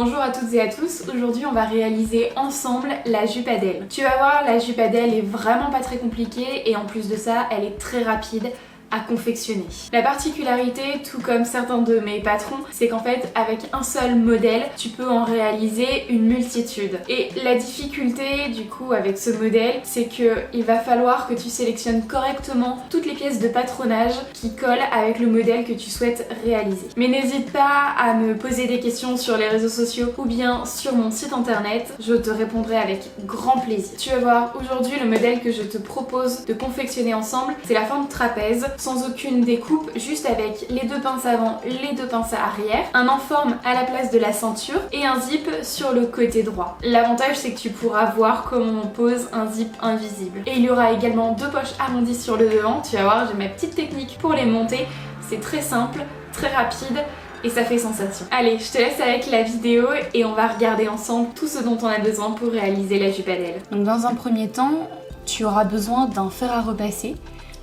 Bonjour à toutes et à tous, aujourd'hui on va réaliser ensemble la jupe Adèle. Tu vas voir, la jupe Adèle est vraiment pas très compliquée et en plus de ça, elle est très rapide à confectionner. La particularité, tout comme certains de mes patrons, c'est qu'en fait avec un seul modèle, tu peux en réaliser une multitude. Et la difficulté du coup avec ce modèle, c'est que il va falloir que tu sélectionnes correctement toutes les pièces de patronage qui collent avec le modèle que tu souhaites réaliser. Mais n'hésite pas à me poser des questions sur les réseaux sociaux ou bien sur mon site internet, je te répondrai avec grand plaisir. Tu vas voir, aujourd'hui le modèle que je te propose de confectionner ensemble, c'est la forme trapèze, sans aucune découpe, juste avec les deux pinces avant, les deux pinces arrière, un enforme à la place de la ceinture et un zip sur le côté droit. L'avantage c'est que tu pourras voir comment on pose un zip invisible. Et il y aura également deux poches arrondies sur le devant, tu vas voir j'ai ma petite technique pour les monter, c'est très simple, très rapide et ça fait sensation. Allez, je te laisse avec la vidéo et on va regarder ensemble tout ce dont on a besoin pour réaliser la jupe Adèle. Donc dans un premier temps, tu auras besoin d'un fer à repasser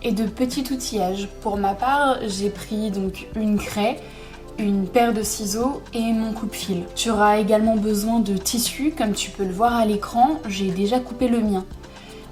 et de petits outillages. Pour ma part, j'ai pris donc une craie, une paire de ciseaux et mon coupe-fil. Tu auras également besoin de tissu, comme tu peux le voir à l'écran, j'ai déjà coupé le mien.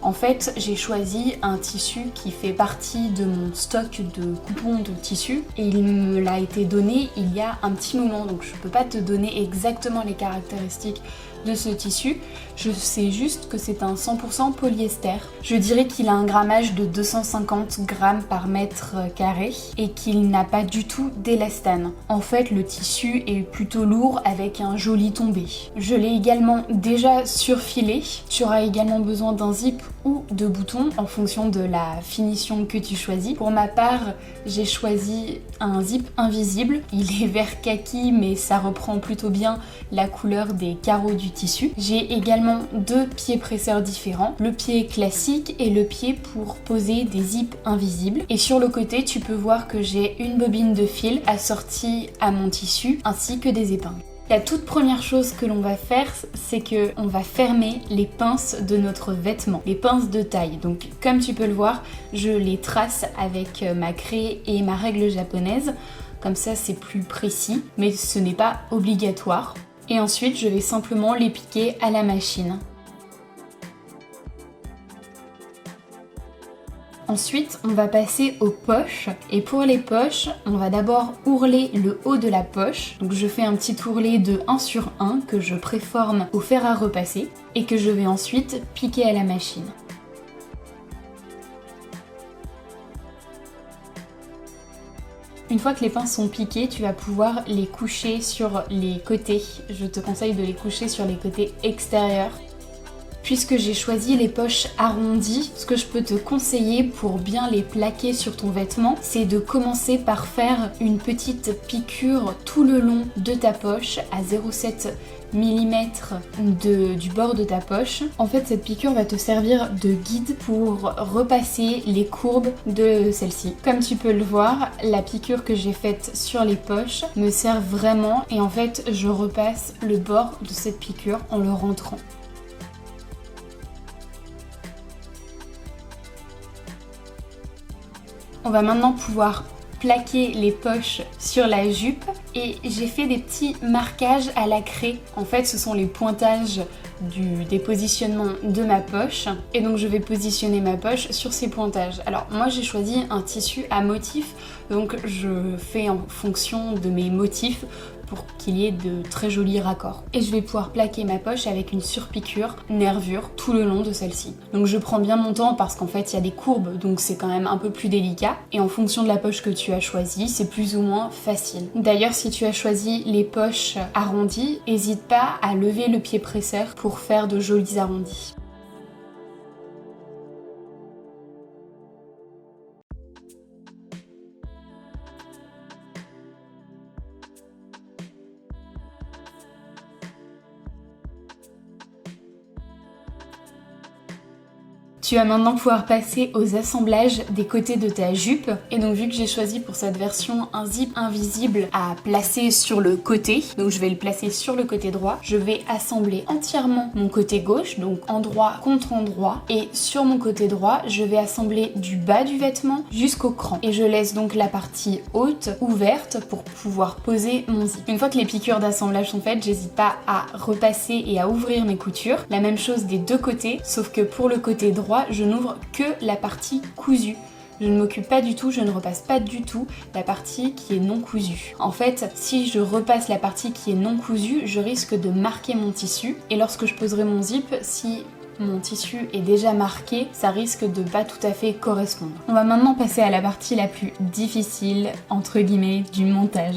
En fait, j'ai choisi un tissu qui fait partie de mon stock de coupons de tissu et il me l'a été donné il y a un petit moment, donc je peux pas te donner exactement les caractéristiques de ce tissu. Je sais juste que c'est un 100% polyester. Je dirais qu'il a un grammage de 250 grammes par mètre carré et qu'il n'a pas du tout d'élastane. En fait, le tissu est plutôt lourd avec un joli tombé. Je l'ai également déjà surfilé. Tu auras également besoin d'un zip ou de boutons en fonction de la finition que tu choisis. Pour ma part, j'ai choisi un zip invisible. Il est vert kaki mais ça reprend plutôt bien la couleur des carreaux du tissu. J'ai également deux pieds presseurs différents, le pied classique et le pied pour poser des zips invisibles. Et sur le côté, tu peux voir que j'ai une bobine de fil assortie à mon tissu ainsi que des épingles. La toute première chose que l'on va faire, c'est que on va fermer les pinces de notre vêtement, les pinces de taille. Donc comme tu peux le voir, je les trace avec ma craie et ma règle japonaise. Comme ça, c'est plus précis, mais ce n'est pas obligatoire. Et ensuite, je vais simplement les piquer à la machine. Ensuite, on va passer aux poches. Et pour les poches, on va d'abord ourler le haut de la poche. Donc je fais un petit ourlet de 1 sur 1 que je préforme au fer à repasser et que je vais ensuite piquer à la machine. Une fois que les pinces sont piquées, tu vas pouvoir les coucher sur les côtés. Je te conseille de les coucher sur les côtés extérieurs. Puisque j'ai choisi les poches arrondies, ce que je peux te conseiller pour bien les plaquer sur ton vêtement, c'est de commencer par faire une petite piqûre tout le long de ta poche à 0,7 mm du bord de ta poche. En fait, cette piqûre va te servir de guide pour repasser les courbes de celle-ci. Comme tu peux le voir, la piqûre que j'ai faite sur les poches me sert vraiment et en fait, je repasse le bord de cette piqûre en le rentrant. On va maintenant pouvoir plaquer les poches sur la jupe et j'ai fait des petits marquages à la craie. En fait, ce sont les pointages des positionnements de ma poche et donc je vais positionner ma poche sur ces pointages. Alors moi j'ai choisi un tissu à motif, donc je fais en fonction de mes motifs pour qu'il y ait de très jolis raccords. Et je vais pouvoir plaquer ma poche avec une surpiqûre nervure tout le long de celle-ci. Donc je prends bien mon temps parce qu'en fait il y a des courbes, donc c'est quand même un peu plus délicat. Et en fonction de la poche que tu as choisie, c'est plus ou moins facile. D'ailleurs, si tu as choisi les poches arrondies, n'hésite pas à lever le pied presseur pour faire de jolis arrondis. Tu vas maintenant pouvoir passer aux assemblages des côtés de ta jupe. Et donc vu que j'ai choisi pour cette version un zip invisible à placer sur le côté, donc je vais le placer sur le côté droit, je vais assembler entièrement mon côté gauche, donc endroit contre endroit, et sur mon côté droit, je vais assembler du bas du vêtement jusqu'au cran. Et je laisse donc la partie haute ouverte pour pouvoir poser mon zip. Une fois que les piqûres d'assemblage sont faites, j'hésite pas à repasser et à ouvrir mes coutures. La même chose des deux côtés, sauf que pour le côté droit, je n'ouvre que la partie cousue. Je ne m'occupe pas du tout, je ne repasse pas du tout la partie qui est non cousue. En fait, si je repasse la partie qui est non cousue, je risque de marquer mon tissu. Et lorsque je poserai mon zip, si mon tissu est déjà marqué, ça risque de pas tout à fait correspondre. On va maintenant passer à la partie la plus difficile, entre guillemets, du montage.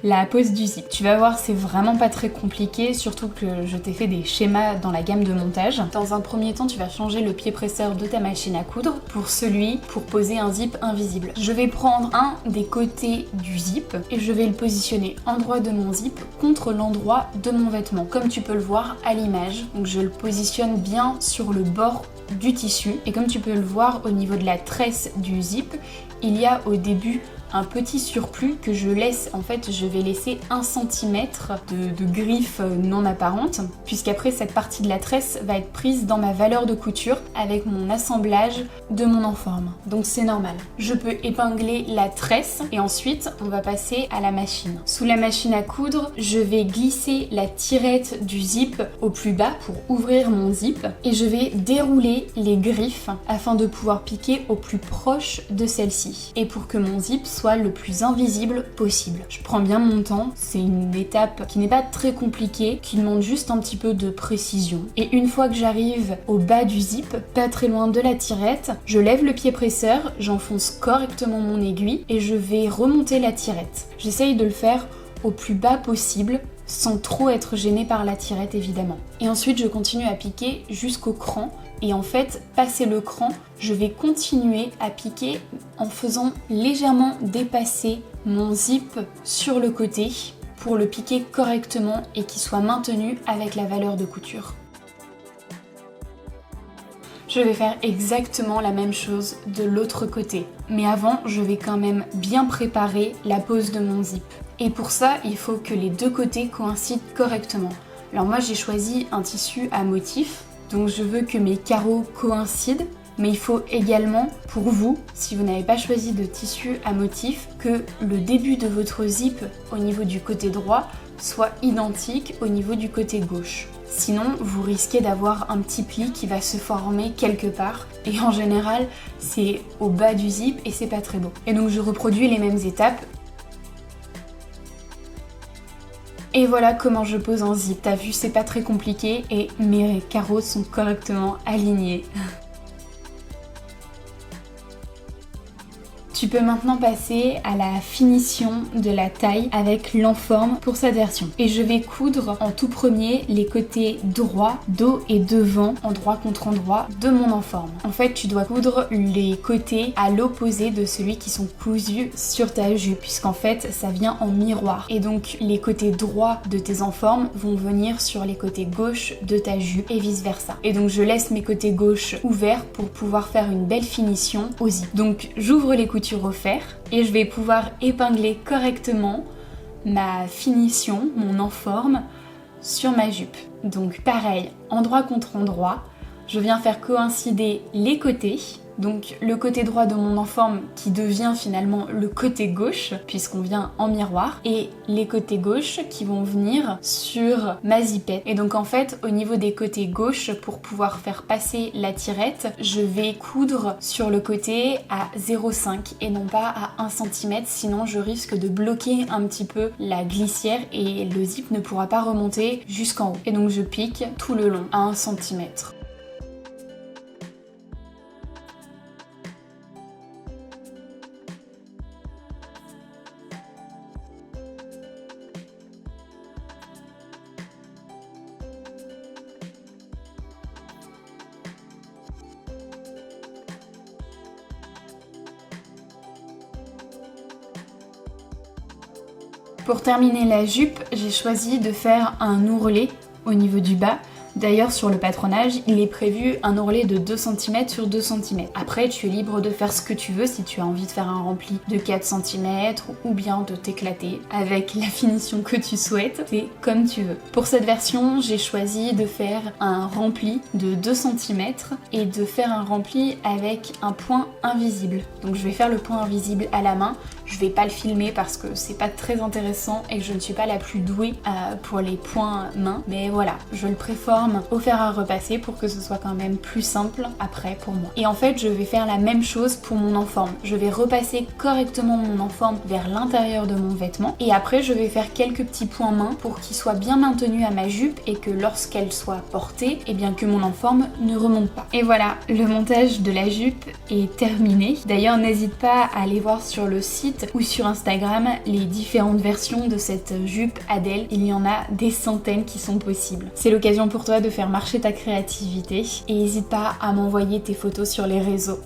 La pose du zip. Tu vas voir, c'est vraiment pas très compliqué, surtout que je t'ai fait des schémas dans la gamme de montage. Dans un premier temps, tu vas changer le pied presseur de ta machine à coudre pour poser un zip invisible. Je vais prendre un des côtés du zip et je vais le positionner endroit de mon zip contre l'endroit de mon vêtement, comme tu peux le voir à l'image. Donc je le positionne bien sur le bord du tissu et comme tu peux le voir au niveau de la tresse du zip, il y a au début un petit surplus que je laisse, en fait je vais laisser 1 cm de griffe non apparente, puisqu'après cette partie de la tresse va être prise dans ma valeur de couture avec mon assemblage de mon enforme. Donc c'est normal. Je peux épingler la tresse et ensuite on va passer à la machine. Sous la machine à coudre, je vais glisser la tirette du zip au plus bas pour ouvrir mon zip et je vais dérouler les griffes afin de pouvoir piquer au plus proche de celle-ci et pour que mon zip soit le plus invisible possible. Je prends bien mon temps, c'est une étape qui n'est pas très compliquée, qui demande juste un petit peu de précision. Et une fois que j'arrive au bas du zip, pas très loin de la tirette, je lève le pied presseur, j'enfonce correctement mon aiguille et je vais remonter la tirette. J'essaye de le faire au plus bas possible, sans trop être gênée par la tirette évidemment. Et ensuite je continue à piquer jusqu'au cran. Et en fait, passé le cran, je vais continuer à piquer en faisant légèrement dépasser mon zip sur le côté pour le piquer correctement et qu'il soit maintenu avec la valeur de couture. Je vais faire exactement la même chose de l'autre côté. Mais avant, je vais quand même bien préparer la pose de mon zip. Et pour ça, il faut que les deux côtés coïncident correctement. Alors moi, j'ai choisi un tissu à motif. Donc je veux que mes carreaux coïncident, mais il faut également, pour vous, si vous n'avez pas choisi de tissu à motif, que le début de votre zip au niveau du côté droit soit identique au niveau du côté gauche. Sinon, vous risquez d'avoir un petit pli qui va se former quelque part, et en général, c'est au bas du zip et c'est pas très beau. Et donc je reproduis les mêmes étapes. Et voilà comment je pose en zip. T'as vu, c'est pas très compliqué et mes carreaux sont correctement alignés. Tu peux maintenant passer à la finition de la taille avec l'enforme pour cette version. Et je vais coudre en tout premier les côtés droits, dos et devant, endroit contre endroit de mon enforme. En fait, tu dois coudre les côtés à l'opposé de celui qui sont cousus sur ta jupe, puisqu'en fait, ça vient en miroir. Et donc, les côtés droits de tes enformes vont venir sur les côtés gauche de ta jupe et vice versa. Et donc, je laisse mes côtés gauche ouverts pour pouvoir faire une belle finition au zip. Donc, j'ouvre les coutures au fer et je vais pouvoir épingler correctement ma finition, mon enforme sur ma jupe. Donc pareil, endroit contre endroit, je viens faire coïncider les côtés. Donc le côté droit de mon enforme qui devient finalement le côté gauche puisqu'on vient en miroir et les côtés gauches qui vont venir sur ma zipette. Et donc en fait au niveau des côtés gauches pour pouvoir faire passer la tirette, je vais coudre sur le côté à 0,5 et non pas à 1 cm sinon je risque de bloquer un petit peu la glissière et le zip ne pourra pas remonter jusqu'en haut. Et donc je pique tout le long à 1 cm. Pour terminer la jupe, j'ai choisi de faire un ourlet au niveau du bas. D'ailleurs sur le patronage, il est prévu un ourlet de 2 cm sur 2 cm. Après tu es libre de faire ce que tu veux si tu as envie de faire un rempli de 4 cm ou bien de t'éclater avec la finition que tu souhaites, c'est comme tu veux. Pour cette version, j'ai choisi de faire un rempli de 2 cm et de faire un rempli avec un point invisible. Donc je vais faire le point invisible à la main. Je vais pas le filmer parce que c'est pas très intéressant et que je ne suis pas la plus douée pour les points mains. Mais voilà, je le préforme au fer à repasser pour que ce soit quand même plus simple après pour moi. Et en fait, je vais faire la même chose pour mon enforme. Je vais repasser correctement mon enforme vers l'intérieur de mon vêtement et après je vais faire quelques petits points mains pour qu'il soit bien maintenu à ma jupe et que lorsqu'elle soit portée, et bien que mon enforme ne remonte pas. Et voilà, le montage de la jupe est terminé. D'ailleurs, n'hésite pas à aller voir sur le site ou sur Instagram les différentes versions de cette jupe Adèle. Il y en a des centaines qui sont possibles. C'est l'occasion pour toi de faire marcher ta créativité et n'hésite pas à m'envoyer tes photos sur les réseaux.